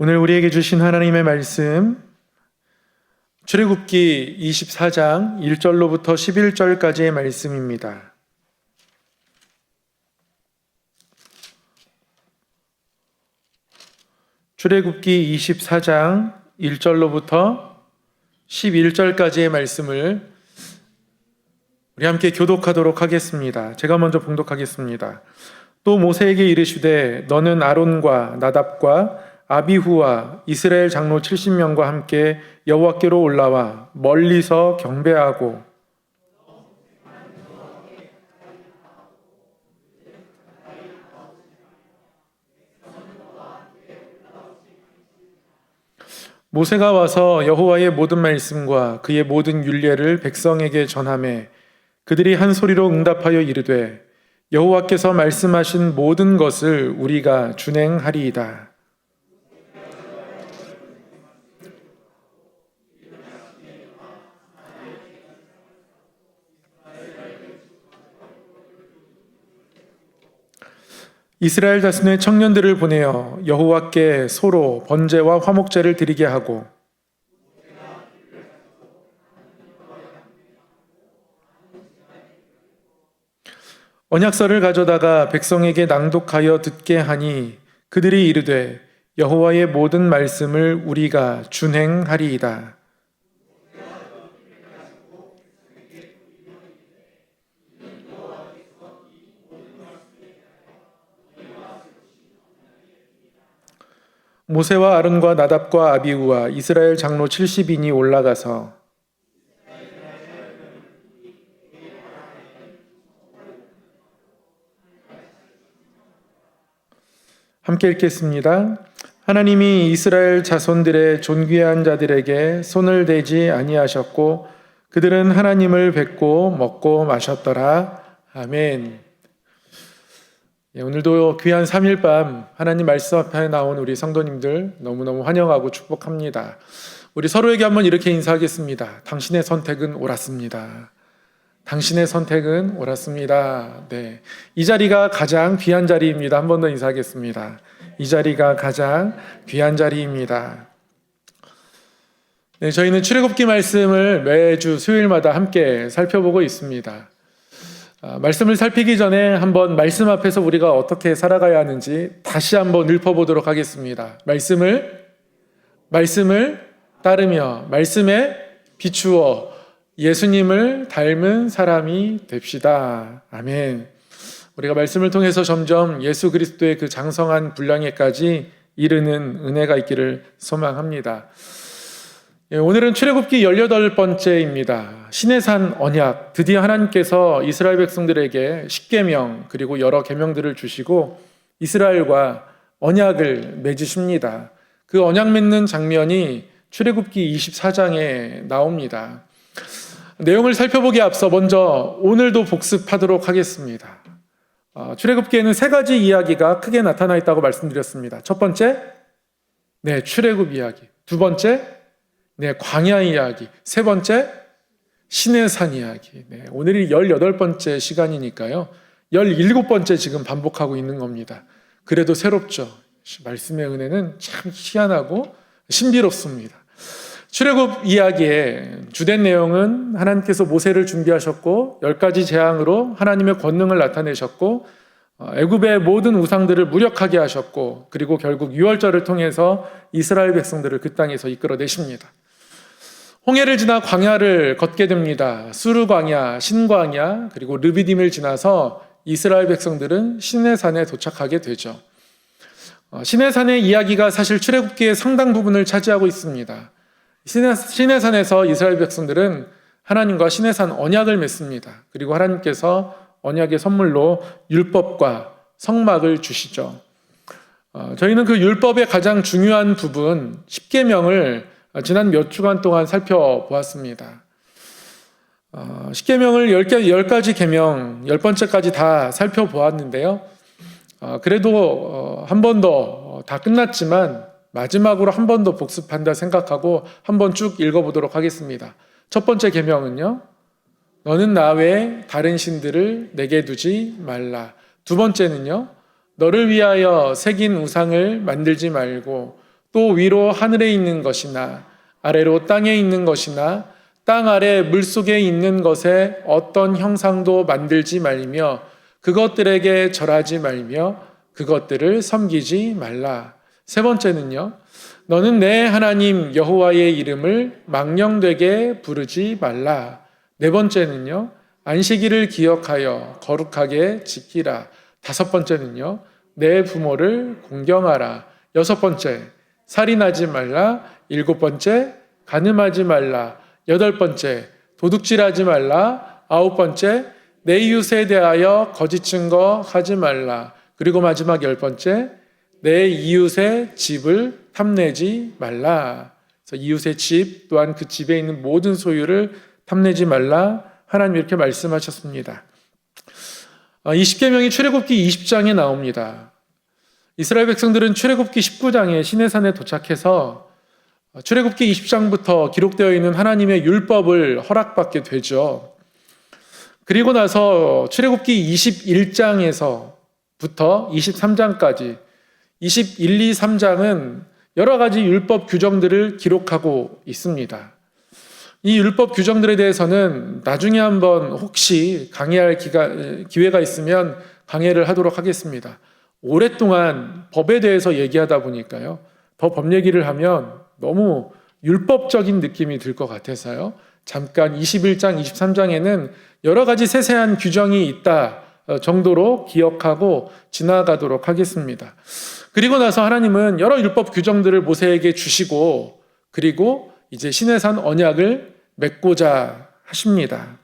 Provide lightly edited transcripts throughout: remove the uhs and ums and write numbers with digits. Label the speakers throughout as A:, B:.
A: 오늘 우리에게 주신 하나님의 말씀, 출애굽기 24장 1절로부터 11절까지의 말씀입니다. 출애굽기 24장 1절로부터 11절까지의 말씀을 우리 함께 교독하도록 하겠습니다. 제가 먼저 봉독하겠습니다. 또 모세에게 이르시되 너는 아론과 나답과 아비후와 이스라엘 장로 70명과 함께 여호와께로 올라와 멀리서 경배하고 모세가 와서 여호와의 모든 말씀과 그의 모든 율례를 백성에게 전하매 그들이 한 소리로 응답하여 이르되 여호와께서 말씀하신 모든 것을 우리가 준행하리이다. 이스라엘 자손의 청년들을 보내어 여호와께 소로 번제와 화목제를 드리게 하고 언약서를 가져다가 백성에게 낭독하여 듣게 하니 그들이 이르되 여호와의 모든 말씀을 우리가 준행하리이다. 모세와 아론과 나답과 아비후와 이스라엘 장로 70인이 올라가서 함께 읽겠습니다. 하나님이 이스라엘 자손들의 존귀한 자들에게 손을 대지 아니하셨고 그들은 하나님을 뵙고 먹고 마셨더라. 아멘. 오늘도 귀한 3일 밤 하나님 말씀 앞에 나온 우리 성도님들 너무너무 환영하고 축복합니다. 우리 서로에게 한번 이렇게 인사하겠습니다. 당신의 선택은 옳았습니다. 당신의 선택은 옳았습니다. 네, 이 자리가 가장 귀한 자리입니다. 한 번 더 인사하겠습니다. 이 자리가 가장 귀한 자리입니다. 네, 저희는 출애굽기 말씀을 매주 수요일마다 함께 살펴보고 있습니다. 말씀을 살피기 전에 한번 말씀 앞에서 우리가 어떻게 살아가야 하는지 다시 한번 읊어보도록 하겠습니다. 말씀을 따르며 말씀에 비추어 예수님을 닮은 사람이 됩시다. 아멘. 우리가 말씀을 통해서 점점 예수 그리스도의 그 장성한 분량에까지 이르는 은혜가 있기를 소망합니다. 오늘은 출애굽기 18번째입니다. 시내산 언약, 드디어 하나님께서 이스라엘 백성들에게 십계명 그리고 여러 계명들을 주시고 이스라엘과 언약을 맺으십니다. 그 언약 맺는 장면이 출애굽기 24장에 나옵니다. 내용을 살펴보기에 앞서 먼저 오늘도 복습하도록 하겠습니다. 출애굽기에는 3가지 이야기가 크게 나타나 있다고 말씀드렸습니다. 첫 번째, 출애굽 이야기. 두 번째, 광야 이야기. 세 번째, 시내산 이야기. 오늘이 18번째 시간이니까요. 17번째 지금 반복하고 있는 겁니다. 그래도 새롭죠. 말씀의 은혜는 참 희한하고 신비롭습니다. 출애굽 이야기의 주된 내용은 하나님께서 모세를 준비하셨고 10가지 재앙으로 하나님의 권능을 나타내셨고 애굽의 모든 우상들을 무력하게 하셨고 그리고 결국 유월절을 통해서 이스라엘 백성들을 그 땅에서 이끌어내십니다. 홍해를 지나 광야를 걷게 됩니다. 수르 광야, 신광야 그리고 르비딤을 지나서 이스라엘 백성들은 시내산에 도착하게 되죠. 시내산의 이야기가 사실 출애굽기의 상당 부분을 차지하고 있습니다. 시내산에서 이스라엘 백성들은 하나님과 시내산 언약을 맺습니다. 그리고 하나님께서 언약의 선물로 율법과 성막을 주시죠. 저희는 그 율법의 가장 중요한 부분 10계명을 지난 몇 주간 동안 살펴보았습니다. 10계명을 10가지 계명 10번째까지 다 살펴보았는데요. 그래도 한 번 더 다 끝났지만 마지막으로 한 번 더 복습한다 생각하고 한 번 쭉 읽어보도록 하겠습니다. 첫 번째 계명은요, 너는 나 외에 다른 신들을 내게 두지 말라. 두 번째는요, 너를 위하여 새긴 우상을 만들지 말고 또 위로 하늘에 있는 것이나 아래로 땅에 있는 것이나 땅 아래 물속에 있는 것에 어떤 형상도 만들지 말며 그것들에게 절하지 말며 그것들을 섬기지 말라. 세 번째는요, 너는 내 하나님 여호와의 이름을 망령되게 부르지 말라. 네 번째는요, 안식일을 기억하여 거룩하게 지키라. 다섯 번째는요, 내 부모를 공경하라. 여섯 번째, 살인하지 말라. 일곱 번째, 간음하지 말라. 여덟 번째, 도둑질하지 말라. 아홉 번째, 내 이웃에 대하여 거짓 증거하지 말라. 그리고 마지막 열 번째, 내 이웃의 집을 탐내지 말라. 그래서 이웃의 집 또한 그 집에 있는 모든 소유를 탐내지 말라. 하나님 이렇게 말씀하셨습니다. 이 십계명이 출애굽기 20장에 나옵니다. 이스라엘 백성들은 출애굽기 19장에 시내산에 도착해서 출애굽기 20장부터 기록되어 있는 하나님의 율법을 허락받게 되죠. 그리고 나서 출애굽기 21장에서부터 23장까지 21, 2, 3장은 여러 가지 율법 규정들을 기록하고 있습니다. 이 율법 규정들에 대해서는 나중에 한번 혹시 강의할 기회가 있으면 강의를 하도록 하겠습니다. 오랫동안 법에 대해서 얘기하다 보니까요, 더 법 얘기를 하면 너무 율법적인 느낌이 들 것 같아서요, 잠깐 21장, 23장에는 여러 가지 세세한 규정이 있다 정도로 기억하고 지나가도록 하겠습니다. 그리고 나서 하나님은 여러 율법 규정들을 모세에게 주시고, 그리고 이제 시내산 언약을 맺고자 하십니다.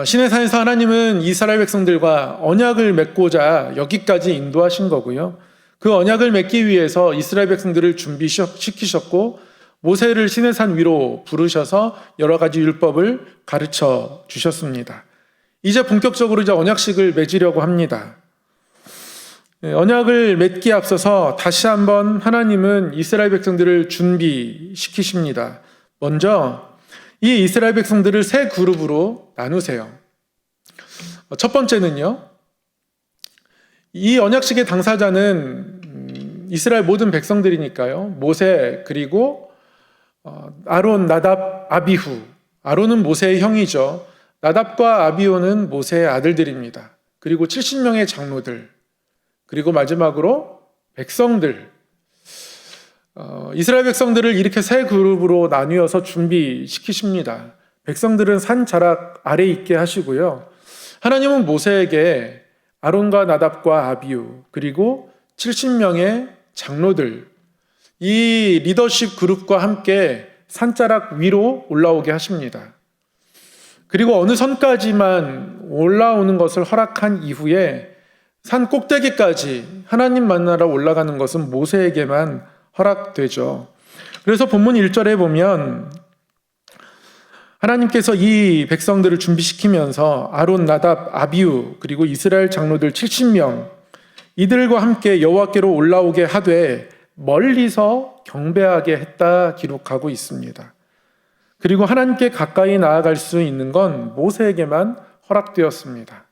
A: 시내산에서 하나님은 이스라엘 백성들과 언약을 맺고자 여기까지 인도하신 거고요. 그 언약을 맺기 위해서 이스라엘 백성들을 준비시키셨고, 모세를 시내산 위로 부르셔서 여러 가지 율법을 가르쳐 주셨습니다. 이제 본격적으로 이제 언약식을 맺으려고 합니다. 언약을 맺기에 앞서서 다시 한번 하나님은 이스라엘 백성들을 준비시키십니다. 먼저 이 이스라엘 백성들을 세 그룹으로 나누세요. 첫 번째는요, 이 언약식의 당사자는 이스라엘 모든 백성들이니까요, 모세 그리고 아론, 나답, 아비후. 아론은 모세의 형이죠. 나답과 아비후는 모세의 아들들입니다. 그리고 70명의 장로들, 그리고 마지막으로 백성들. 이스라엘 백성들을 이렇게 세 그룹으로 나뉘어서 준비시키십니다. 백성들은 산 자락 아래 있게 하시고요, 하나님은 모세에게 아론과 나답과 아비후 그리고 70명의 장로들, 이 리더십 그룹과 함께 산자락 위로 올라오게 하십니다. 그리고 어느 선까지만 올라오는 것을 허락한 이후에 산 꼭대기까지 하나님 만나러 올라가는 것은 모세에게만 허락되죠. 그래서 본문 1절에 보면 하나님께서 이 백성들을 준비시키면서 아론, 나답, 아비후 그리고 이스라엘 장로들 70명 이들과 함께 여호와께로 올라오게 하되 멀리서 경배하게 했다 기록하고 있습니다. 그리고 하나님께 가까이 나아갈 수 있는 건 모세에게만 허락되었습니다.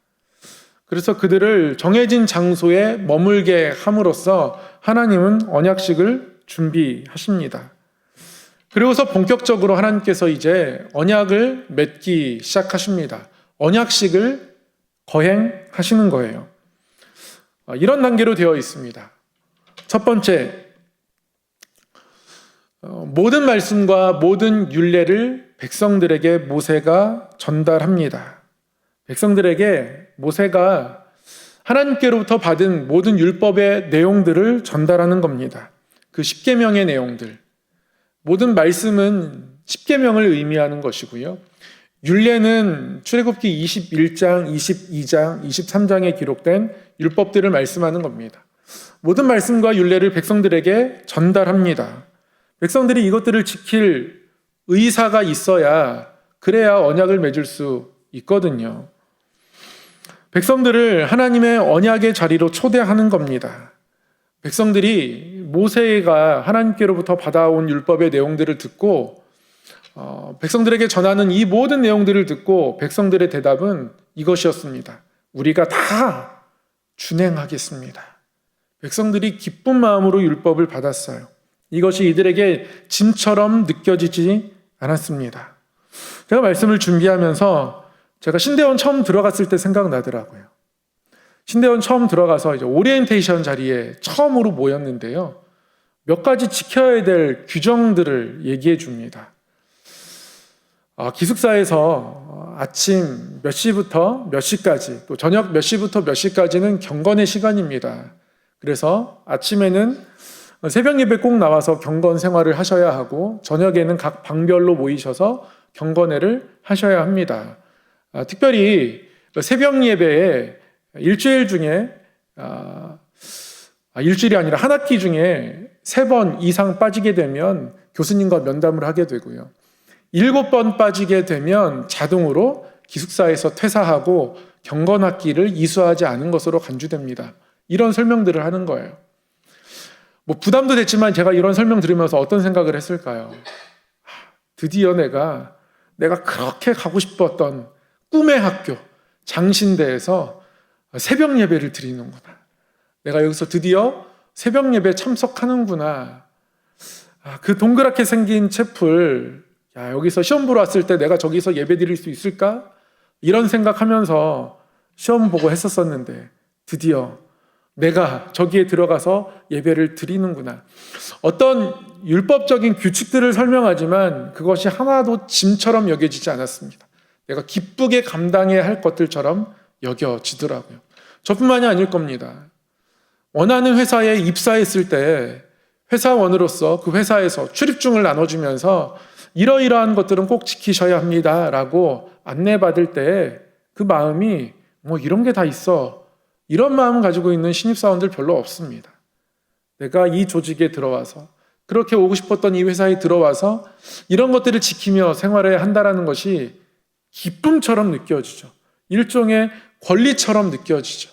A: 그래서 그들을 정해진 장소에 머물게 함으로써 하나님은 언약식을 준비하십니다. 그리고서 본격적으로 하나님께서 이제 언약을 맺기 시작하십니다. 언약식을 거행하시는 거예요. 이런 단계로 되어 있습니다. 첫 번째, 모든 말씀과 모든 율례를 백성들에게 모세가 전달합니다. 백성들에게 모세가 하나님께로부터 받은 모든 율법의 내용들을 전달하는 겁니다. 그 십계명의 내용들, 모든 말씀은 십계명을 의미하는 것이고요, 율례는 출애굽기 21장, 22장, 23장에 기록된 율법들을 말씀하는 겁니다. 모든 말씀과 율례를 백성들에게 전달합니다. 백성들이 이것들을 지킬 의사가 있어야, 그래야 언약을 맺을 수 있거든요. 백성들을 하나님의 언약의 자리로 초대하는 겁니다. 백성들이 모세가 하나님께로부터 받아온 율법의 내용들을 듣고 백성들에게 전하는 이 모든 내용들을 듣고 백성들의 대답은 이것이었습니다. 우리가 다 준행하겠습니다. 백성들이 기쁜 마음으로 율법을 받았어요. 이것이 이들에게 짐처럼 느껴지지 않았습니다. 제가 말씀을 준비하면서 제가 신대원 처음 들어갔을 때 생각나더라고요. 신대원 처음 들어가서 이제 오리엔테이션 자리에 처음으로 모였는데요. 몇 가지 지켜야 될 규정들을 얘기해 줍니다. 기숙사에서 아침 몇 시부터 몇 시까지, 또 저녁 몇 시부터 몇 시까지는 경건의 시간입니다. 그래서 아침에는 새벽 예배 꼭 나와서 경건 생활을 하셔야 하고, 저녁에는 각 방별로 모이셔서 경건회를 하셔야 합니다. 특별히 새벽 예배에 일주일 중에 일주일이 아니라 한 학기 중에 3번 이상 빠지게 되면 교수님과 면담을 하게 되고요. 7번 빠지게 되면 자동으로 기숙사에서 퇴사하고 경건학기를 이수하지 않은 것으로 간주됩니다. 이런 설명들을 하는 거예요. 부담도 됐지만 제가 이런 설명 들으면서 어떤 생각을 했을까요? 드디어 내가 그렇게 가고 싶었던 꿈의 학교 장신대에서 새벽 예배를 드리는구나. 내가 여기서 드디어 새벽 예배 참석하는구나. 그 동그랗게 생긴 채플, 여기서 시험 보러 왔을 때 내가 저기서 예배 드릴 수 있을까? 이런 생각하면서 시험 보고 했었었는데 드디어 내가 저기에 들어가서 예배를 드리는구나. 어떤 율법적인 규칙들을 설명하지만 그것이 하나도 짐처럼 여겨지지 않았습니다. 내가 기쁘게 감당해야 할 것들처럼 여겨지더라고요. 저뿐만이 아닐 겁니다. 원하는 회사에 입사했을 때 회사원으로서 그 회사에서 출입증을 나눠주면서 이러이러한 것들은 꼭 지키셔야 합니다 라고 안내받을 때 그 마음이 이런 게 다 있어, 이런 마음을 가지고 있는 신입사원들 별로 없습니다. 내가 이 조직에 들어와서, 그렇게 오고 싶었던 이 회사에 들어와서 이런 것들을 지키며 생활해야 한다는 것이 기쁨처럼 느껴지죠. 일종의 권리처럼 느껴지죠.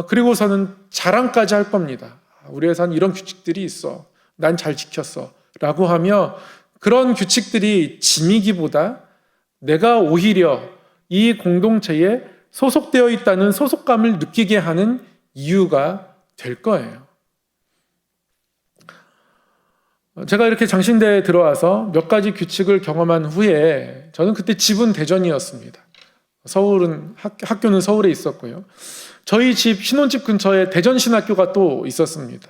A: 그리고서는 자랑까지 할 겁니다. 우리 회사는 이런 규칙들이 있어, 난 잘 지켰어 라고 하며, 그런 규칙들이 짐이기보다 내가 오히려 이 공동체에 소속되어 있다는 소속감을 느끼게 하는 이유가 될 거예요. 제가 이렇게 장신대에 들어와서 몇 가지 규칙을 경험한 후에, 저는 그때 집은 대전이었습니다. 학교는 서울에 있었고요. 저희 집 신혼집 근처에 대전신학교가 또 있었습니다.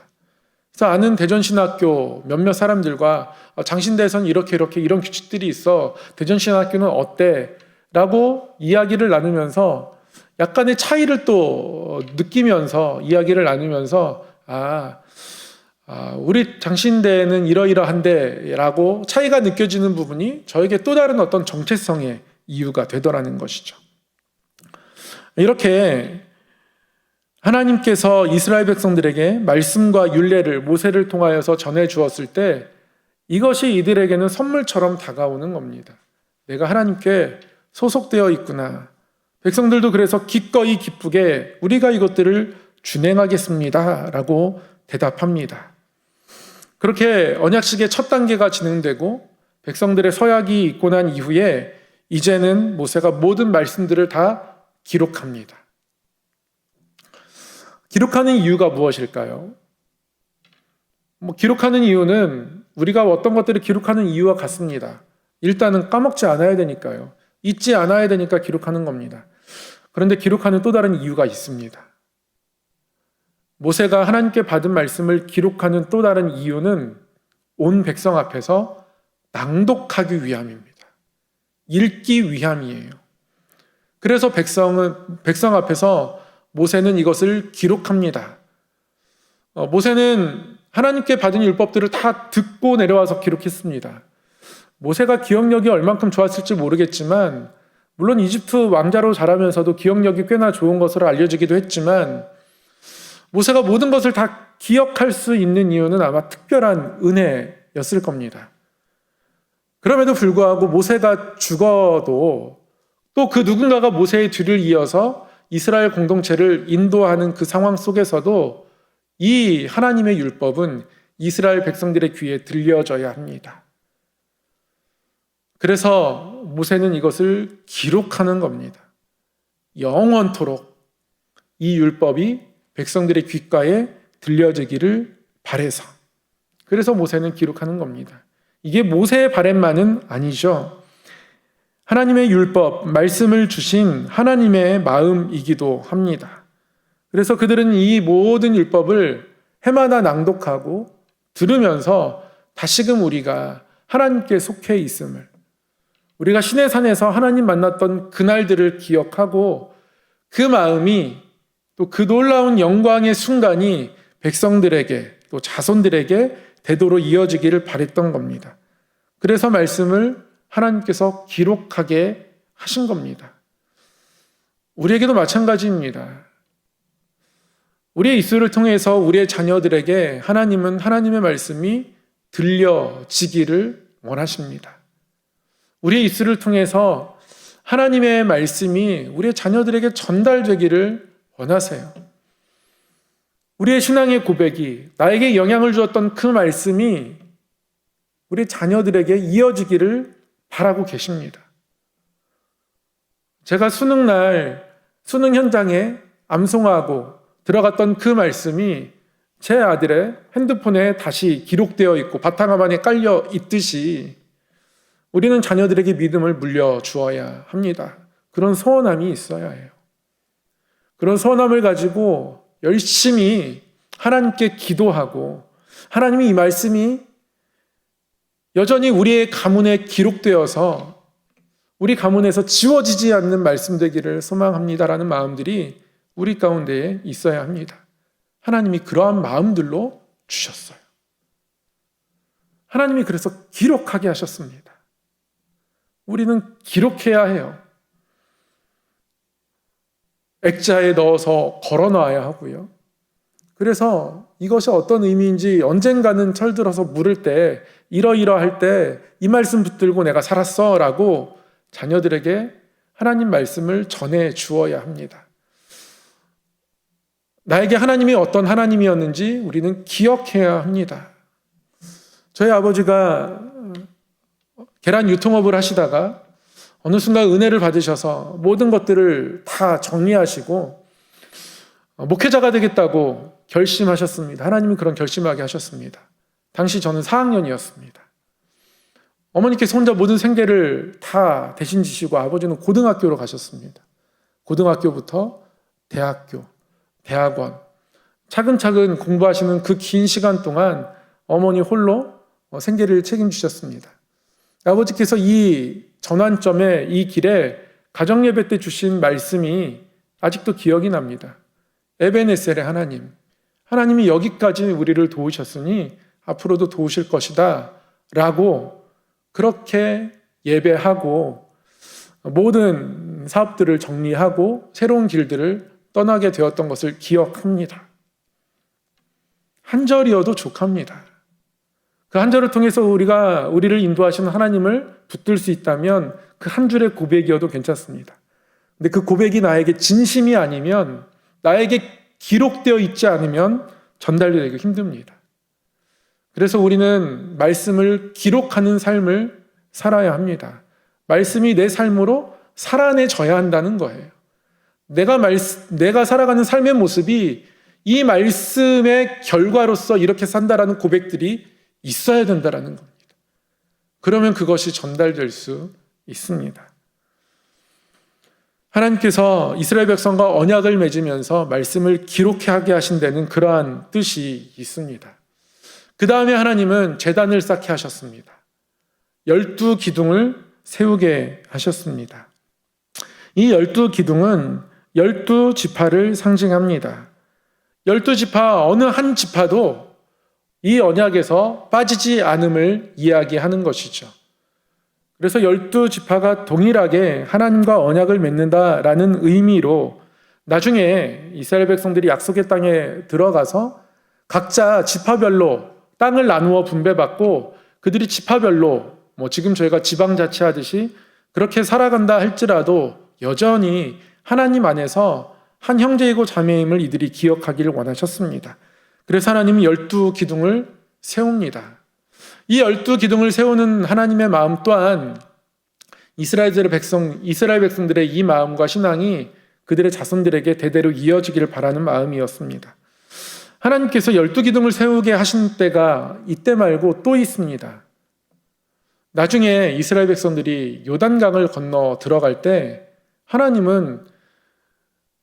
A: 그래서 아는 대전신학교 몇몇 사람들과 장신대에서는 이렇게 이런 규칙들이 있어, 대전신학교는 어때? 라고 이야기를 나누면서 약간의 차이를 또 느끼면서 이야기를 나누면서 우리 장신대는 이러이러한데 라고 차이가 느껴지는 부분이 저에게 또 다른 어떤 정체성의 이유가 되더라는 것이죠. 이렇게 하나님께서 이스라엘 백성들에게 말씀과 율례를 모세를 통하여서 전해 주었을 때 이것이 이들에게는 선물처럼 다가오는 겁니다. 내가 하나님께 소속되어 있구나. 백성들도 그래서 기꺼이 기쁘게 우리가 이것들을 준행하겠습니다 라고 대답합니다. 그렇게 언약식의 첫 단계가 진행되고 백성들의 서약이 있고 난 이후에 이제는 모세가 모든 말씀들을 다 기록합니다. 기록하는 이유가 무엇일까요? 기록하는 이유는 우리가 어떤 것들을 기록하는 이유와 같습니다. 일단은 까먹지 않아야 되니까요. 잊지 않아야 되니까 기록하는 겁니다. 그런데 기록하는 또 다른 이유가 있습니다. 모세가 하나님께 받은 말씀을 기록하는 또 다른 이유는 온 백성 앞에서 낭독하기 위함입니다. 읽기 위함이에요. 그래서 백성 앞에서 모세는 이것을 기록합니다. 모세는 하나님께 받은 율법들을 다 듣고 내려와서 기록했습니다. 모세가 기억력이 얼만큼 좋았을지 모르겠지만, 물론 이집트 왕자로 자라면서도 기억력이 꽤나 좋은 것으로 알려지기도 했지만, 모세가 모든 것을 다 기억할 수 있는 이유는 아마 특별한 은혜였을 겁니다. 그럼에도 불구하고 모세가 죽어도 또 그 누군가가 모세의 뒤를 이어서 이스라엘 공동체를 인도하는 그 상황 속에서도 이 하나님의 율법은 이스라엘 백성들의 귀에 들려져야 합니다. 그래서 모세는 이것을 기록하는 겁니다. 영원토록 이 율법이 백성들의 귓가에 들려지기를 바래서. 그래서 모세는 기록하는 겁니다. 이게 모세의 바램만은 아니죠. 하나님의 율법, 말씀을 주신 하나님의 마음이기도 합니다. 그래서 그들은 이 모든 율법을 해마다 낭독하고 들으면서 다시금 우리가 하나님께 속해 있음을, 우리가 시내산에서 하나님 만났던 그날들을 기억하고 그 마음이 또 그 놀라운 영광의 순간이 백성들에게 또 자손들에게 대도로 이어지기를 바랬던 겁니다. 그래서 말씀을 하나님께서 기록하게 하신 겁니다. 우리에게도 마찬가지입니다. 우리의 입술을 통해서 우리의 자녀들에게 하나님은 하나님의 말씀이 들려지기를 원하십니다. 우리의 입술을 통해서 하나님의 말씀이 우리의 자녀들에게 전달되기를 원하세요. 우리의 신앙의 고백이, 나에게 영향을 주었던 그 말씀이 우리 자녀들에게 이어지기를 바라고 계십니다. 제가 수능날 수능 현장에 암송하고 들어갔던 그 말씀이 제 아들의 핸드폰에 다시 기록되어 있고 바탕화면에 깔려 있듯이 우리는 자녀들에게 믿음을 물려주어야 합니다. 그런 소원함이 있어야 해요. 그런 소원함을 가지고 열심히 하나님께 기도하고 하나님이 이 말씀이 여전히 우리의 가문에 기록되어서 우리 가문에서 지워지지 않는 말씀 되기를 소망합니다라는 마음들이 우리 가운데에 있어야 합니다. 하나님이 그러한 마음들로 주셨어요. 하나님이 그래서 기록하게 하셨습니다. 우리는 기록해야 해요. 액자에 넣어서 걸어놔야 하고요. 그래서 이것이 어떤 의미인지 언젠가는 철들어서 물을 때 이러이러할 때 이 말씀 붙들고 내가 살았어 라고 자녀들에게 하나님 말씀을 전해 주어야 합니다. 나에게 하나님이 어떤 하나님이었는지 우리는 기억해야 합니다. 저희 아버지가 계란 유통업을 하시다가 어느 순간 은혜를 받으셔서 모든 것들을 다 정리하시고 목회자가 되겠다고 결심하셨습니다. 하나님이 그런 결심하게 하셨습니다. 당시 저는 4학년이었습니다. 어머니께서 혼자 모든 생계를 다 대신 지시고 아버지는 고등학교로 가셨습니다. 고등학교부터 대학교, 대학원, 차근차근 공부하시는 그 긴 시간 동안 어머니 홀로 생계를 책임지셨습니다. 아버지께서 이 전환점에, 이 길에 가정예배 때 주신 말씀이 아직도 기억이 납니다. 에베네셀의 하나님, 하나님이 여기까지 우리를 도우셨으니 앞으로도 도우실 것이다 라고 그렇게 예배하고 모든 사업들을 정리하고 새로운 길들을 떠나게 되었던 것을 기억합니다. 한 절이어도 족합니다. 그 한 절을 통해서 우리를 인도하시는 하나님을 붙들 수 있다면 그 한 줄의 고백이어도 괜찮습니다. 근데 그 고백이 나에게 진심이 아니면, 나에게 기록되어 있지 않으면 전달되기 힘듭니다. 그래서 우리는 말씀을 기록하는 삶을 살아야 합니다. 말씀이 내 삶으로 살아내져야 한다는 거예요. 내가 살아가는 삶의 모습이 이 말씀의 결과로서 이렇게 산다라는 고백들이 있어야 된다라는 겁니다. 그러면 그것이 전달될 수 있습니다. 하나님께서 이스라엘 백성과 언약을 맺으면서 말씀을 기록하게 하신 데는 그러한 뜻이 있습니다. 그 다음에 하나님은 제단을 쌓게 하셨습니다. 12기둥을 세우게 하셨습니다. 이 12기둥은 12지파를 상징합니다. 12지파 어느 한 지파도 이 언약에서 빠지지 않음을 이야기하는 것이죠. 그래서 12지파가 동일하게 하나님과 언약을 맺는다라는 의미로 나중에 이스라엘 백성들이 약속의 땅에 들어가서 각자 지파별로 땅을 나누어 분배받고 그들이 지파별로 지금 저희가 지방자치하듯이 그렇게 살아간다 할지라도 여전히 하나님 안에서 한 형제이고 자매임을 이들이 기억하기를 원하셨습니다. 그래서 하나님이 12기둥을 세웁니다. 이 12기둥을 세우는 하나님의 마음 또한 이스라엘 백성들의 이 마음과 신앙이 그들의 자손들에게 대대로 이어지기를 바라는 마음이었습니다. 하나님께서 12기둥을 세우게 하신 때가 이때 말고 또 있습니다. 나중에 이스라엘 백성들이 요단강을 건너 들어갈 때 하나님은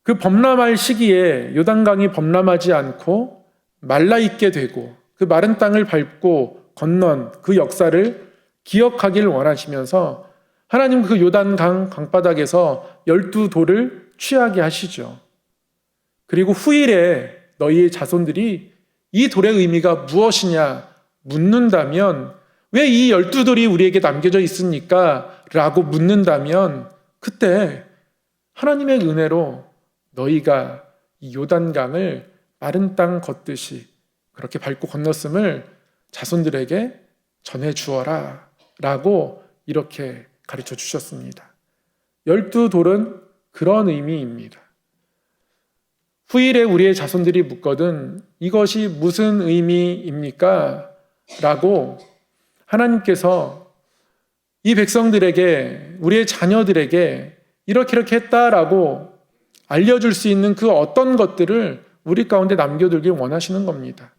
A: 그 범람할 시기에 요단강이 범람하지 않고 말라있게 되고 그 마른 땅을 밟고 건넌 그 역사를 기억하길 원하시면서 하나님 그 요단강 강바닥에서 12돌을 취하게 하시죠. 그리고 후일에 너희의 자손들이 이 돌의 의미가 무엇이냐 묻는다면, 왜 이 12돌이 우리에게 남겨져 있습니까? 라고 묻는다면 그때 하나님의 은혜로 너희가 이 요단강을 마른 땅 걷듯이 그렇게 밟고 건넜음을 자손들에게 전해주어라 라고 이렇게 가르쳐 주셨습니다. 12돌은 그런 의미입니다. 후일에 우리의 자손들이 묻거든 이것이 무슨 의미입니까? 라고 하나님께서 이 백성들에게, 우리의 자녀들에게 이렇게 했다라고 알려줄 수 있는 그 어떤 것들을 우리 가운데 남겨두길 원하시는 겁니다.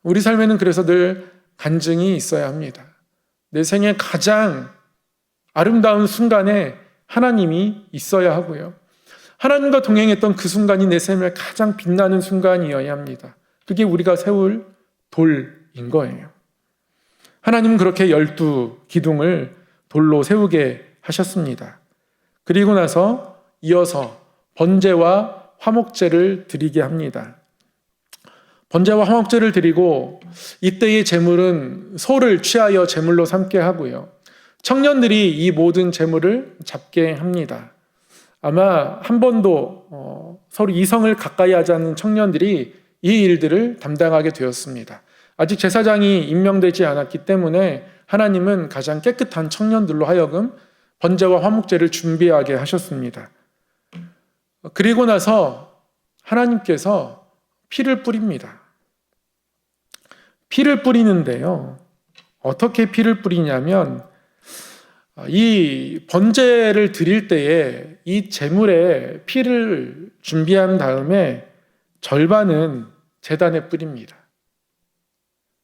A: 우리 삶에는 그래서 늘 간증이 있어야 합니다. 내 생애 가장 아름다운 순간에 하나님이 있어야 하고요. 하나님과 동행했던 그 순간이 내 삶에 가장 빛나는 순간이어야 합니다. 그게 우리가 세울 돌인 거예요. 하나님은 그렇게 12기둥을 돌로 세우게 하셨습니다. 그리고 나서 이어서 번제와 화목제를 드리게 합니다. 번제와 화목제를 드리고 이때의 제물은 소를 취하여 제물로 삼게 하고요. 청년들이 이 모든 제물을 잡게 합니다. 아마 한 번도 서로 이성을 가까이 하지 않는 청년들이 이 일들을 담당하게 되었습니다. 아직 제사장이 임명되지 않았기 때문에 하나님은 가장 깨끗한 청년들로 하여금 번제와 화목제를 준비하게 하셨습니다. 그리고 나서 하나님께서 피를 뿌립니다. 피를 뿌리는데요. 어떻게 피를 뿌리냐면 이 번제를 드릴 때에 이 제물에 피를 준비한 다음에 절반은 제단에 뿌립니다.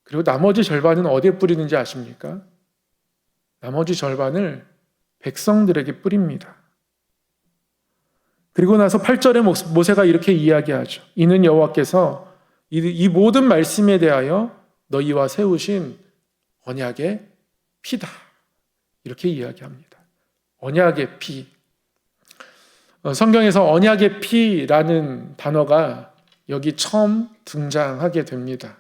A: 그리고 나머지 절반은 어디에 뿌리는지 아십니까? 나머지 절반을 백성들에게 뿌립니다. 그리고 나서 8절에 모세가 이렇게 이야기하죠. 이는 여호와께서 이 모든 말씀에 대하여 너희와 세우신 언약의 피다. 이렇게 이야기합니다. 언약의 피. 성경에서 언약의 피라는 단어가 여기 처음 등장하게 됩니다.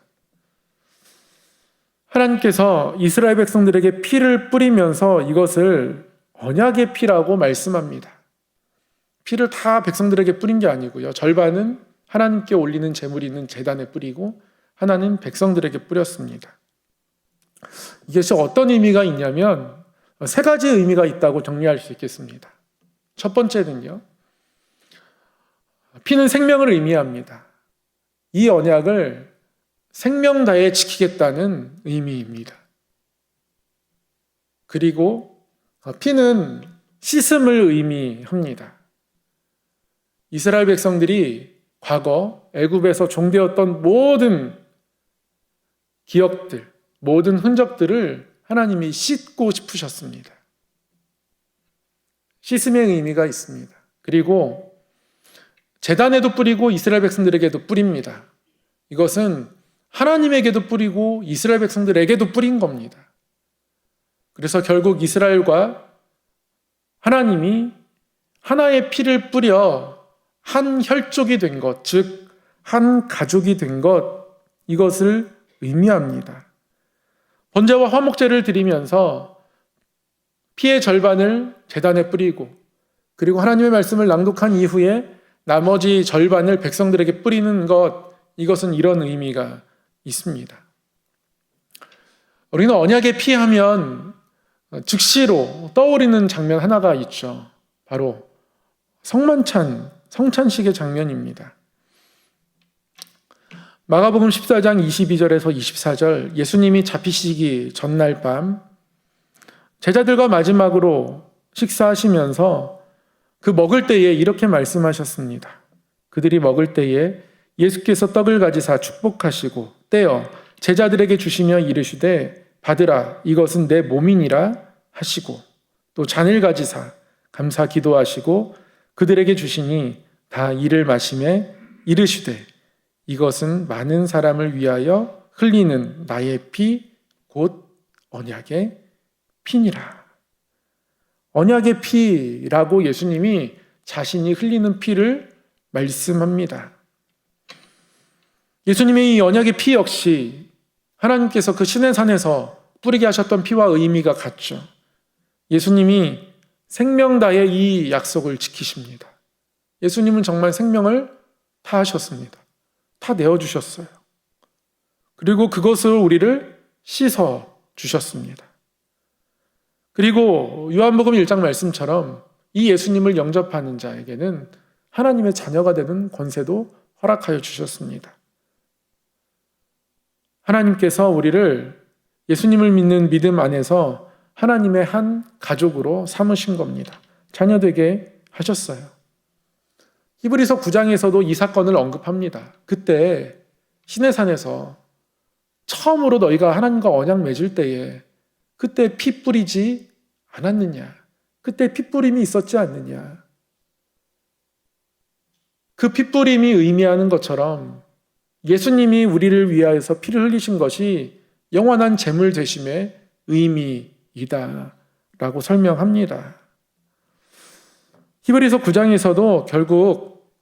A: 하나님께서 이스라엘 백성들에게 피를 뿌리면서 이것을 언약의 피라고 말씀합니다. 피를 다 백성들에게 뿌린 게 아니고요. 절반은 하나님께 올리는 제물이 있는 제단에 뿌리고 하나는 백성들에게 뿌렸습니다. 이것이 어떤 의미가 있냐면 세 가지 의미가 있다고 정리할 수 있겠습니다. 첫 번째는요. 피는 생명을 의미합니다. 이 언약을 생명 다해 지키겠다는 의미입니다. 그리고 피는 씻음을 의미합니다. 이스라엘 백성들이 과거 애굽에서 종되었던 모든 기억들, 모든 흔적들을 하나님이 씻고 싶으셨습니다. 씻음의 의미가 있습니다. 그리고 제단에도 뿌리고 이스라엘 백성들에게도 뿌립니다. 이것은 하나님에게도 뿌리고 이스라엘 백성들에게도 뿌린 겁니다. 그래서 결국 이스라엘과 하나님이 하나의 피를 뿌려 한 혈족이 된 것, 즉 한 가족이 된 것, 이것을 의미합니다. 번제와 화목제를 드리면서 피의 절반을 제단에 뿌리고 그리고 하나님의 말씀을 낭독한 이후에 나머지 절반을 백성들에게 뿌리는 것, 이것은 이런 의미가 있습니다. 우리는 언약의 피 하면 즉시로 떠오르는 장면 하나가 있죠. 바로 성찬식의 장면입니다. 마가복음 14장 22절에서 24절, 예수님이 잡히시기 전날 밤 제자들과 마지막으로 식사하시면서 그 먹을 때에 이렇게 말씀하셨습니다. 그들이 먹을 때에 예수께서 떡을 가지사 축복하시고 떼어 제자들에게 주시며 이르시되 받으라 이것은 내 몸이니라 하시고 또 잔을 가지사 감사 기도하시고 그들에게 주시니 다 이를 마시매 이르시되 이것은 많은 사람을 위하여 흘리는 나의 피 곧 언약의 피니라. 언약의 피라고 예수님이 자신이 흘리는 피를 말씀합니다. 예수님의 이 언약의 피 역시 하나님께서 그 시내산에서 뿌리게 하셨던 피와 의미가 같죠. 예수님이 생명 다해 이 약속을 지키십니다. 예수님은 정말 생명을 다 하셨습니다. 다 내어주셨어요. 그리고 그것을 우리를 씻어 주셨습니다. 그리고 요한복음 1장 말씀처럼 이 예수님을 영접하는 자에게는 하나님의 자녀가 되는 권세도 허락하여 주셨습니다. 하나님께서 우리를 예수님을 믿는 믿음 안에서 하나님의 한 가족으로 삼으신 겁니다. 자녀되게 하셨어요. 히브리서 9장에서도 이 사건을 언급합니다. 그때 시내산에서 처음으로 너희가 하나님과 언약 맺을 때에 그때 피 뿌리지 않았느냐? 그때 피 뿌림이 있었지 않느냐? 그 피 뿌림이 의미하는 것처럼 예수님이 우리를 위하여서 피를 흘리신 것이 영원한 제물 되심의 의미이다 라고 설명합니다. 히브리서 9장에서도 결국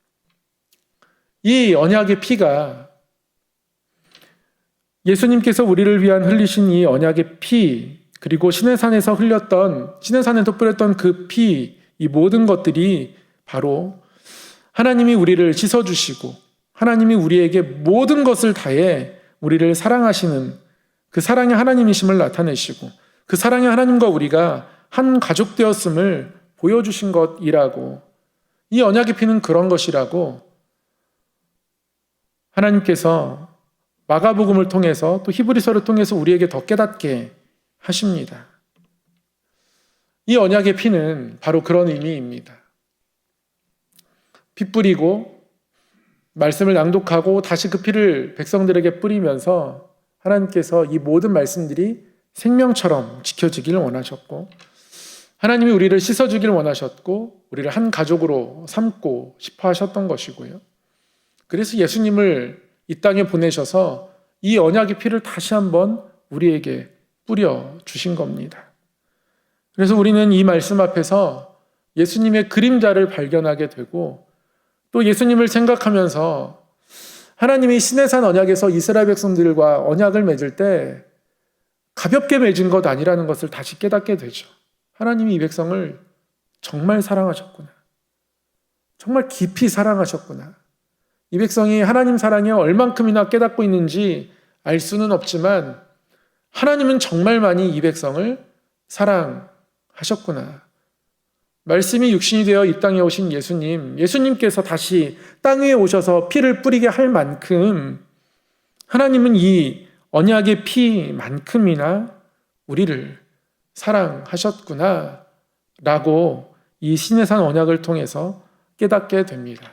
A: 이 언약의 피가 예수님께서 우리를 위한 흘리신 이 언약의 피, 그리고 시내산에서 뿌렸던 그 피, 이 모든 것들이 바로 하나님이 우리를 씻어주시고 하나님이 우리에게 모든 것을 다해 우리를 사랑하시는 그 사랑의 하나님이심을 나타내시고 그 사랑의 하나님과 우리가 한 가족 되었음을 보여주신 것이라고, 이 언약의 피는 그런 것이라고 하나님께서 마가복음을 통해서 또 히브리서를 통해서 우리에게 더 깨닫게 하십니다. 이 언약의 피는 바로 그런 의미입니다. 피 뿌리고 말씀을 낭독하고 다시 그 피를 백성들에게 뿌리면서 하나님께서 이 모든 말씀들이 생명처럼 지켜지기를 원하셨고 하나님이 우리를 씻어주기를 원하셨고 우리를 한 가족으로 삼고 싶어 하셨던 것이고요. 그래서 예수님을 이 땅에 보내셔서 이 언약의 피를 다시 한번 우리에게 뿌려 주신 겁니다. 그래서 우리는 이 말씀 앞에서 예수님의 그림자를 발견하게 되고 또 예수님을 생각하면서 하나님이 시내산 언약에서 이스라엘 백성들과 언약을 맺을 때 가볍게 맺은 것 아니라는 것을 다시 깨닫게 되죠. 하나님이 이 백성을 정말 사랑하셨구나. 정말 깊이 사랑하셨구나. 이 백성이 하나님 사랑에 얼만큼이나 깨닫고 있는지 알 수는 없지만 하나님은 정말 많이 이 백성을 사랑하셨구나. 말씀이 육신이 되어 이 땅에 오신 예수님께서 다시 땅 위에 오셔서 피를 뿌리게 할 만큼 하나님은 이 언약의 피만큼이나 우리를 사랑하셨구나 라고 이 시내산 언약을 통해서 깨닫게 됩니다.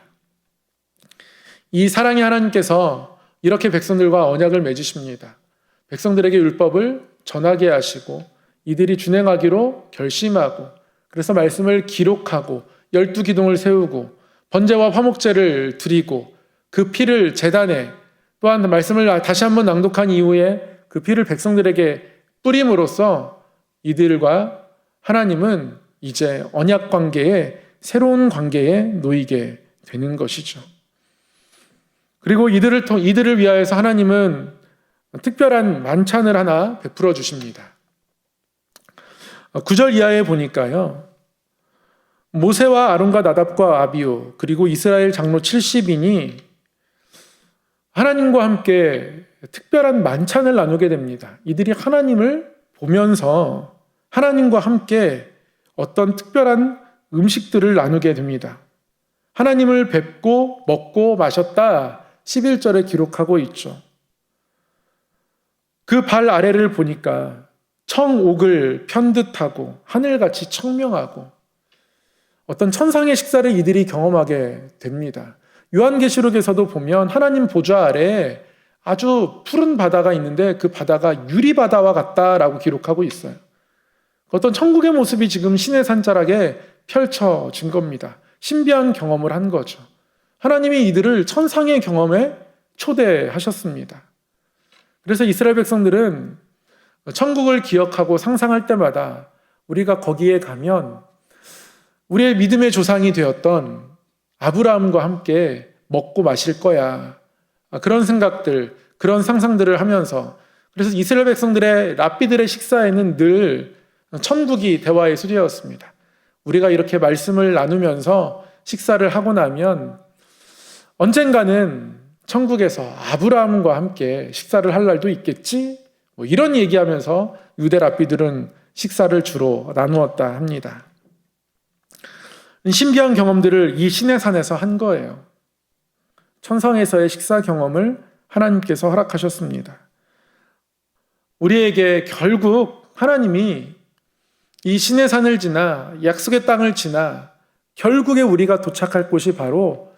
A: 이 사랑의 하나님께서 이렇게 백성들과 언약을 맺으십니다. 백성들에게 율법을 전하게 하시고 이들이 준행하기로 결심하고 그래서 말씀을 기록하고 12기둥을 세우고 번제와 화목제를 드리고 그 피를 제단에 또한 말씀을 다시 한번 낭독한 이후에 그 피를 백성들에게 뿌림으로써 이들과 하나님은 이제 언약 관계에 새로운 관계에 놓이게 되는 것이죠. 그리고 이들을 위하여서 하나님은 특별한 만찬을 하나 베풀어 주십니다. 9절 이하에 보니까요. 모세와 아론과 나답과 아비후 그리고 이스라엘 장로 70인이 하나님과 함께 특별한 만찬을 나누게 됩니다. 이들이 하나님을 보면서 하나님과 함께 어떤 특별한 음식들을 나누게 됩니다. 하나님을 뵙고 먹고 마셨다 11절에 기록하고 있죠. 그 발 아래를 보니까 청옥을 편듯하고 하늘같이 청명하고 어떤 천상의 식사를 이들이 경험하게 됩니다. 요한계시록에서도 보면 하나님 보좌 아래에 아주 푸른 바다가 있는데 그 바다가 유리바다와 같다라고 기록하고 있어요. 어떤 천국의 모습이 지금 시내 산자락에 펼쳐진 겁니다. 신비한 경험을 한 거죠. 하나님이 이들을 천상의 경험에 초대하셨습니다. 그래서 이스라엘 백성들은 천국을 기억하고 상상할 때마다 우리가 거기에 가면 우리의 믿음의 조상이 되었던 아브라함과 함께 먹고 마실 거야. 그런 생각들, 그런 상상들을 하면서, 그래서 이스라엘 백성들의 랍비들의 식사에는 늘 천국이 대화의 소재였습니다. 우리가 이렇게 말씀을 나누면서 식사를 하고 나면 언젠가는 천국에서 아브라함과 함께 식사를 할 날도 있겠지? 이런 얘기하면서 유대 랍비들은 식사를 주로 나누었다 합니다. 신비한 경험들을 이 시내산에서 한 거예요. 천상에서의 식사 경험을 하나님께서 허락하셨습니다. 우리에게 결국 하나님이 이 시내산을 지나 약속의 땅을 지나 결국에 우리가 도착할 곳이 바로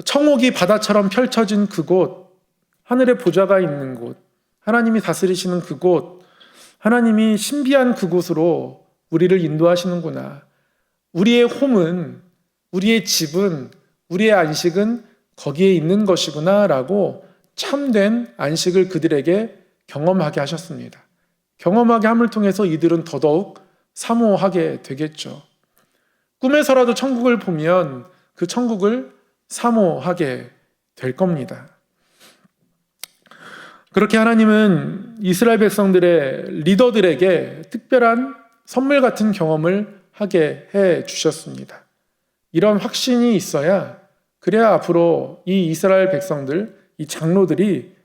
A: 청옥이 바다처럼 펼쳐진 그곳, 하늘의 보좌가 있는 곳, 하나님이 다스리시는 그곳, 하나님이 신비한 그곳으로 우리를 인도하시는구나. 우리의 홈은, 우리의 집은, 우리의 안식은 거기에 있는 것이구나 라고 참된 안식을 그들에게 경험하게 하셨습니다. 경험하게 함을 통해서 이들은 더더욱 사모하게 되겠죠. 꿈에서라도 천국을 보면 그 천국을 사모하게 될 겁니다. 그렇게 하나님은 이스라엘 백성들의 리더들에게 특별한 선물 같은 경험을 하게 해 주셨습니다. 이런 확신이 있어야, 그래야 앞으로 이 이스라엘 백성들, 이 장로들이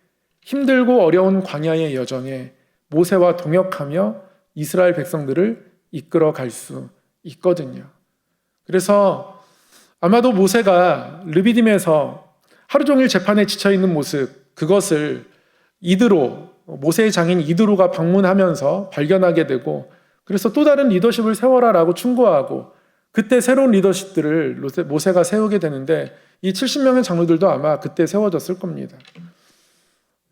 A: 힘들고 어려운 광야의 여정에 모세와 동역하며 이스라엘 백성들을 이끌어 갈 수 있거든요. 그래서 아마도 모세가 르비딤에서 하루 종일 재판에 지쳐있는 모습, 그것을 모세의 장인 이드로가 방문하면서 발견하게 되고, 그래서 또 다른 리더십을 세워라라고 충고하고, 그때 새로운 리더십들을 모세가 세우게 되는데 이 70명의 장로들도 아마 그때 세워졌을 겁니다.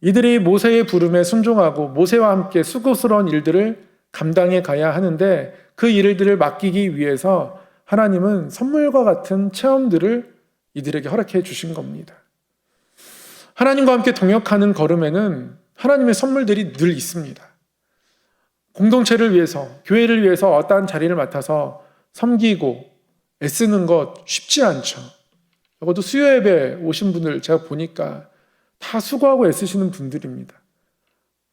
A: 이들이 모세의 부름에 순종하고 모세와 함께 수고스러운 일들을 감당해 가야 하는데, 그 일들을 맡기기 위해서 하나님은 선물과 같은 체험들을 이들에게 허락해 주신 겁니다. 하나님과 함께 동역하는 걸음에는 하나님의 선물들이 늘 있습니다. 공동체를 위해서, 교회를 위해서 어떠한 자리를 맡아서 섬기고 애쓰는 것 쉽지 않죠. 적어도 수요예배 오신 분들 제가 보니까 다 수고하고 애쓰시는 분들입니다.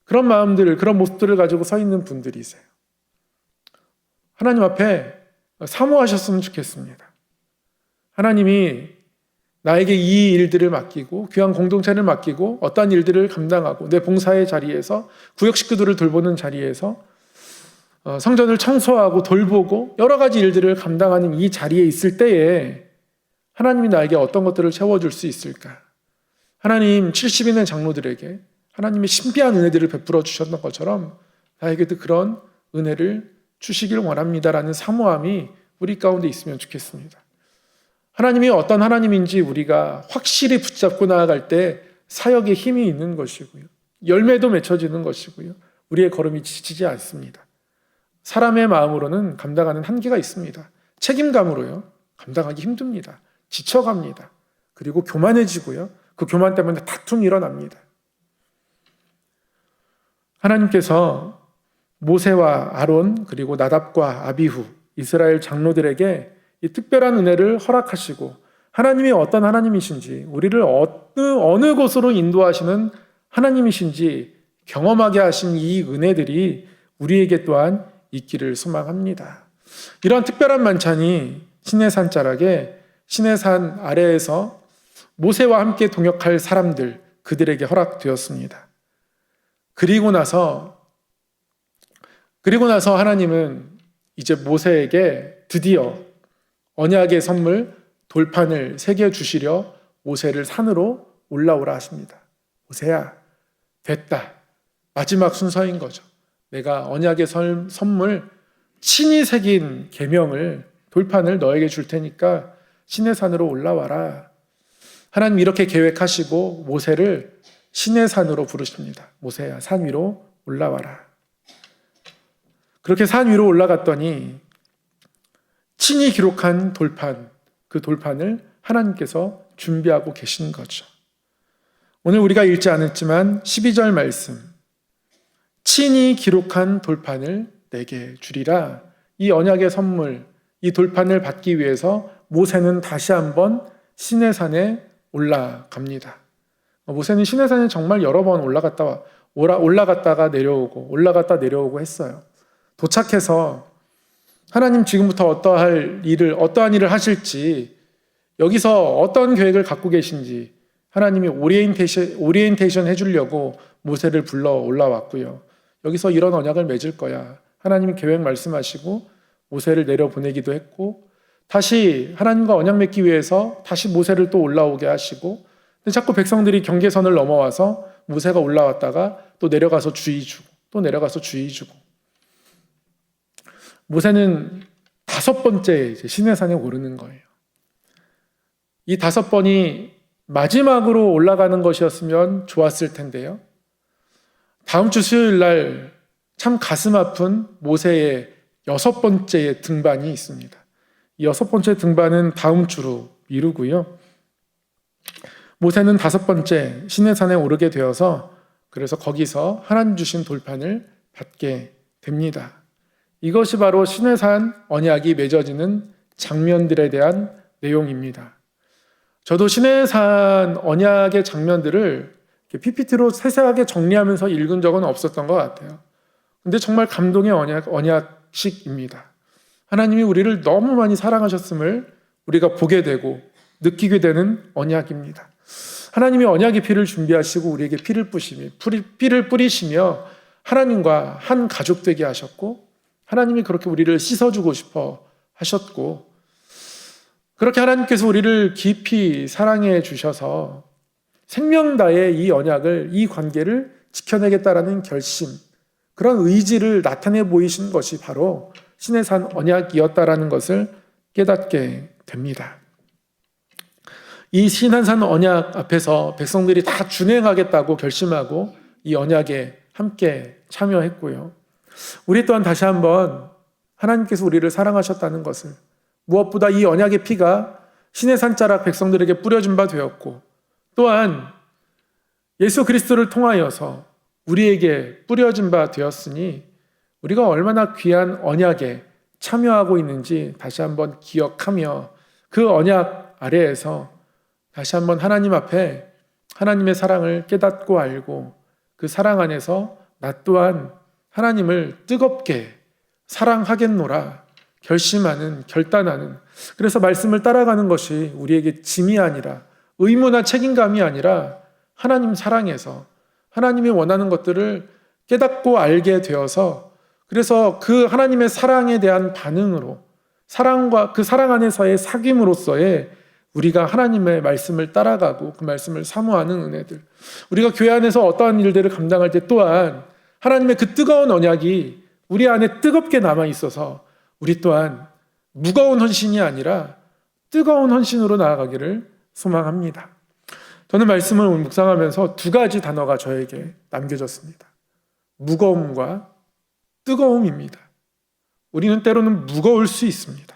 A: 그런 마음들을, 그런 모습들을 가지고 서 있는 분들이세요. 하나님 앞에 사모하셨으면 좋겠습니다. 하나님이 나에게 이 일들을 맡기고 귀한 공동체를 맡기고 어떠한 일들을 감당하고 내 봉사의 자리에서, 구역 식구들을 돌보는 자리에서 성전을 청소하고 돌보고 여러 가지 일들을 감당하는 이 자리에 있을 때에 하나님이 나에게 어떤 것들을 채워줄 수 있을까? 하나님 70인의 장로들에게 하나님의 신비한 은혜들을 베풀어 주셨던 것처럼 나에게도 그런 은혜를 주시길 원합니다라는 사모함이 우리 가운데 있으면 좋겠습니다. 하나님이 어떤 하나님인지 우리가 확실히 붙잡고 나아갈 때 사역에 힘이 있는 것이고요. 열매도 맺혀지는 것이고요. 우리의 걸음이 지치지 않습니다. 사람의 마음으로는 감당하는 한계가 있습니다. 책임감으로요. 감당하기 힘듭니다. 지쳐갑니다. 그리고 교만해지고요. 그 교만 때문에 다툼이 일어납니다. 하나님께서 모세와 아론 그리고 나답과 아비후 이스라엘 장로들에게 이 특별한 은혜를 허락하시고 하나님이 어떤 하나님이신지, 우리를 어느 곳으로 인도하시는 하나님이신지 경험하게 하신 이 은혜들이 우리에게 또한 있기를 소망합니다. 이러한 특별한 만찬이 시내산 자락에, 시내산 아래에서 모세와 함께 동역할 사람들, 그들에게 허락되었습니다. 그리고 나서 하나님은 이제 모세에게 드디어 언약의 선물 돌판을 새겨주시려 모세를 산으로 올라오라 하십니다. 모세야, 됐다. 마지막 순서인 거죠. 내가 언약의 선물 친히 새긴 계명을, 돌판을 너에게 줄 테니까 시내산으로 올라와라. 하나님 이렇게 계획하시고 모세를 시내산으로 부르십니다. 모세야, 산 위로 올라와라. 그렇게 산 위로 올라갔더니 친히 기록한 돌판, 그 돌판을 하나님께서 준비하고 계신 거죠. 오늘 우리가 읽지 않았지만 12절 말씀, 친히 기록한 돌판을 내게 주리라. 이 언약의 선물, 이 돌판을 받기 위해서 모세는 다시 한번 시내산에 올라갑니다. 모세는 시내산에 정말 여러 번 올라갔다가 내려오고 올라갔다 내려오고 했어요. 도착해서 하나님 지금부터 어떠한 일을 하실지, 여기서 어떤 계획을 갖고 계신지 하나님이 오리엔테이션 해주려고 모세를 불러 올라왔고요. 여기서 이런 언약을 맺을 거야. 하나님이 계획 말씀하시고 모세를 내려보내기도 했고, 다시 하나님과 언약 맺기 위해서 다시 모세를 또 올라오게 하시고, 근데 자꾸 백성들이 경계선을 넘어와서 모세가 올라왔다가 또 내려가서 주의 주고 또 내려가서 주의 주고, 모세는 5번째 시내산에 오르는 거예요. 이 5번이 마지막으로 올라가는 것이었으면 좋았을 텐데요. 다음 주 수요일 날 참 가슴 아픈 모세의 6번째 등반이 있습니다. 이 6번째 등반은 다음 주로 미루고요. 모세는 5번째 시내산에 오르게 되어서 그래서 거기서 하나님 주신 돌판을 받게 됩니다. 이것이 바로 시내산 언약이 맺어지는 장면들에 대한 내용입니다. 저도 시내산 언약의 장면들을 PPT로 세세하게 정리하면서 읽은 적은 없었던 것 같아요. 근데 정말 감동의 언약식입니다. 하나님이 우리를 너무 많이 사랑하셨음을 우리가 보게 되고 느끼게 되는 언약입니다. 하나님이 언약의 피를 준비하시고 우리에게 피를 뿌리시며 하나님과 한 가족 되게 하셨고, 하나님이 그렇게 우리를 씻어주고 싶어 하셨고, 그렇게 하나님께서 우리를 깊이 사랑해 주셔서 생명 다해 이 언약을, 이 관계를 지켜내겠다라는 결심, 그런 의지를 나타내 보이신 것이 바로 시내산 언약이었다라는 것을 깨닫게 됩니다. 이 시내산 언약 앞에서 백성들이 다 준행하겠다고 결심하고 이 언약에 함께 참여했고요. 우리 또한 다시 한번 하나님께서 우리를 사랑하셨다는 것을, 무엇보다 이 언약의 피가 시내산 자락 백성들에게 뿌려진 바 되었고, 또한 예수 그리스도를 통하여서 우리에게 뿌려진 바 되었으니 우리가 얼마나 귀한 언약에 참여하고 있는지 다시 한번 기억하며 그 언약 아래에서 다시 한번 하나님 앞에 하나님의 사랑을 깨닫고 알고 그 사랑 안에서 나 또한 하나님을 뜨겁게 사랑하겠노라 결단하는, 그래서 말씀을 따라가는 것이 우리에게 짐이 아니라 의무나 책임감이 아니라 하나님 사랑에서 하나님이 원하는 것들을 깨닫고 알게 되어서, 그래서 그 하나님의 사랑에 대한 반응으로 사랑과 그 사랑 안에서의 사귐으로서의 우리가 하나님의 말씀을 따라가고 그 말씀을 사모하는 은혜들, 우리가 교회 안에서 어떠한 일들을 감당할 때 또한 하나님의 그 뜨거운 언약이 우리 안에 뜨겁게 남아 있어서 우리 또한 무거운 헌신이 아니라 뜨거운 헌신으로 나아가기를 소망합니다. 저는 말씀을 묵상하면서 2가지 단어가 저에게 남겨졌습니다. 무거움과 뜨거움입니다. 우리는 때로는 무거울 수 있습니다.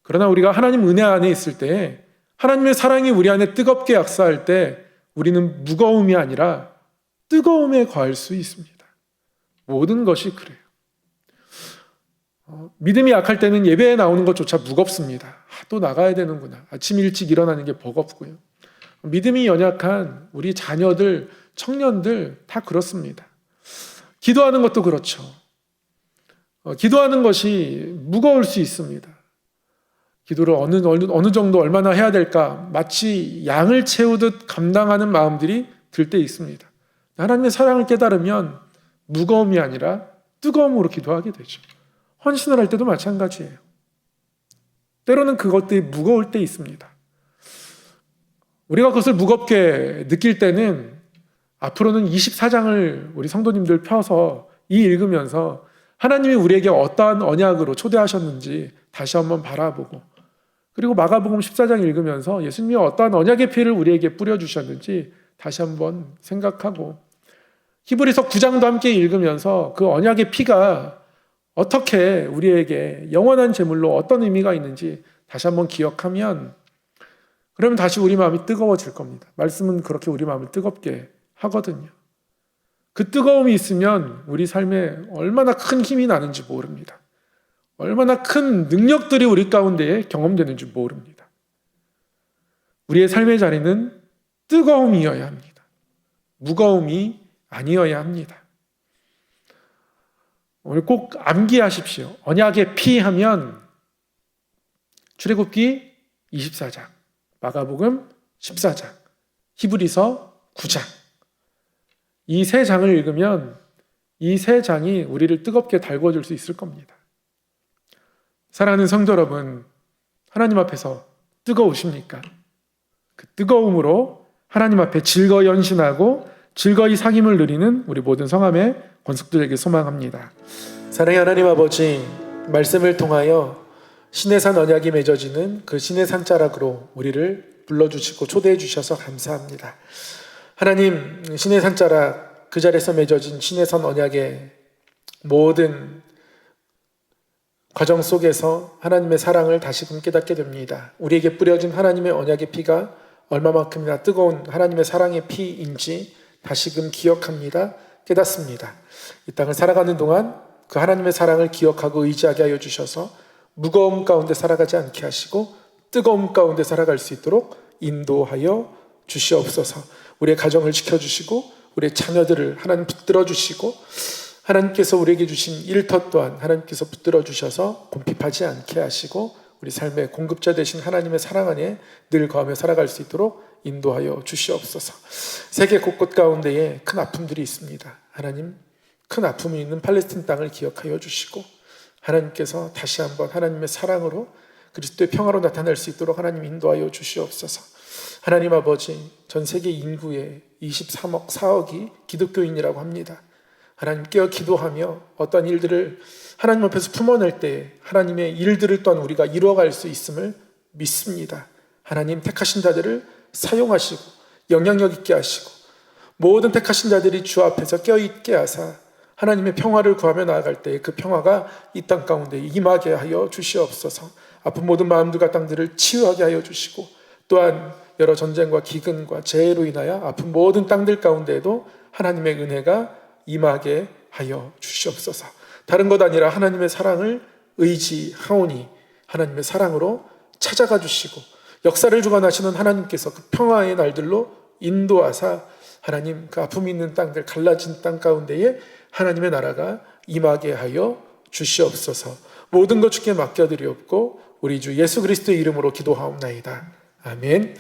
A: 그러나 우리가 하나님 은혜 안에 있을 때, 하나님의 사랑이 우리 안에 뜨겁게 역사할 때 우리는 무거움이 아니라 뜨거움에 거할 수 있습니다. 모든 것이 그래요. 믿음이 약할 때는 예배에 나오는 것조차 무겁습니다. 또 나가야 되는구나. 아침 일찍 일어나는 게 버겁고요. 믿음이 연약한 우리 자녀들, 청년들 다 그렇습니다. 기도하는 것도 그렇죠. 기도하는 것이 무거울 수 있습니다. 기도를 어느 정도 얼마나 해야 될까, 마치 양을 채우듯 감당하는 마음들이 들 때 있습니다. 하나님의 사랑을 깨달으면 무거움이 아니라 뜨거움으로 기도하게 되죠. 헌신을 할 때도 마찬가지예요. 때로는 그것들이 무거울 때 있습니다. 우리가 그것을 무겁게 느낄 때는 앞으로는 24장을 우리 성도님들 펴서 읽으면서 하나님이 우리에게 어떠한 언약으로 초대하셨는지 다시 한번 바라보고, 그리고 마가복음 14장 읽으면서 예수님이 어떠한 언약의 피를 우리에게 뿌려주셨는지 다시 한번 생각하고, 히브리서 9장도 함께 읽으면서 그 언약의 피가 어떻게 우리에게 영원한 제물로 어떤 의미가 있는지 다시 한번 기억하면, 그러면 다시 우리 마음이 뜨거워질 겁니다. 말씀은 그렇게 우리 마음을 뜨겁게 하거든요. 그 뜨거움이 있으면 우리 삶에 얼마나 큰 힘이 나는지 모릅니다. 얼마나 큰 능력들이 우리 가운데에 경험되는지 모릅니다. 우리의 삶의 자리는 뜨거움이어야 합니다. 무거움이 아니어야 합니다. 오늘 꼭 암기하십시오. 언약의 피 하면 출애굽기 24장, 마가복음 14장, 히브리서 9장, 이 세 장을 읽으면 이 세 장이 우리를 뜨겁게 달궈줄 수 있을 겁니다. 사랑하는 성도 여러분, 하나님 앞에서 뜨거우십니까? 그 뜨거움으로 하나님 앞에 즐거이 헌신하고 즐거이 상임을 누리는 우리 모든 성함의 권속들에게 소망합니다. 사랑의 하나님 아버지, 말씀을 통하여 시내산 언약이 맺어지는 그 시내산 자락으로 우리를 불러주시고 초대해 주셔서 감사합니다. 하나님, 시내산 자락, 그 자리에서 맺어진 시내산 언약의 모든 과정 속에서 하나님의 사랑을 다시금 깨닫게 됩니다. 우리에게 뿌려진 하나님의 언약의 피가 얼마만큼이나 뜨거운 하나님의 사랑의 피인지 다시금 기억합니다. 깨닫습니다. 이 땅을 살아가는 동안 그 하나님의 사랑을 기억하고 의지하게 하여 주셔서 무거움 가운데 살아가지 않게 하시고 뜨거움 가운데 살아갈 수 있도록 인도하여 주시옵소서. 우리의 가정을 지켜주시고 우리의 자녀들을 하나님 붙들어 주시고, 하나님께서 우리에게 주신 일터 또한 하나님께서 붙들어 주셔서 곰핍하지 않게 하시고 우리 삶의 공급자 되신 하나님의 사랑 안에 늘 거하며 살아갈 수 있도록 인도하여 주시옵소서. 세계 곳곳 가운데에 큰 아픔들이 있습니다. 하나님, 큰 아픔이 있는 팔레스틴 땅을 기억하여 주시고 하나님께서 다시 한번 하나님의 사랑으로 그리스도의 평화로 나타날 수 있도록 하나님 인도하여 주시옵소서. 하나님 아버지, 전 세계 인구의 23억 4억이 기독교인이라고 합니다. 하나님께 기도하며 어떤 일들을 하나님 앞에서 품어낼 때 하나님의 일들을 또한 우리가 이루어갈 수 있음을 믿습니다. 하나님, 택하신 자들을 사용하시고 영향력 있게 하시고 모든 택하신 자들이 주 앞에서 깨어있게 하사 하나님의 평화를 구하며 나아갈 때 그 평화가 이 땅 가운데 임하게 하여 주시옵소서. 아픈 모든 마음들과 땅들을 치유하게 하여 주시고, 또한 여러 전쟁과 기근과 재해로 인하여 아픈 모든 땅들 가운데에도 하나님의 은혜가 임하게 하여 주시옵소서. 다른 것 아니라 하나님의 사랑을 의지하오니 하나님의 사랑으로 찾아가 주시고 역사를 주관하시는 하나님께서 그 평화의 날들로 인도하사 하나님, 그 아픔이 있는 땅들, 갈라진 땅 가운데에 하나님의 나라가 임하게 하여 주시옵소서. 모든 것 주께 맡겨드리옵고 우리 주 예수 그리스도의 이름으로 기도하옵나이다. 아멘.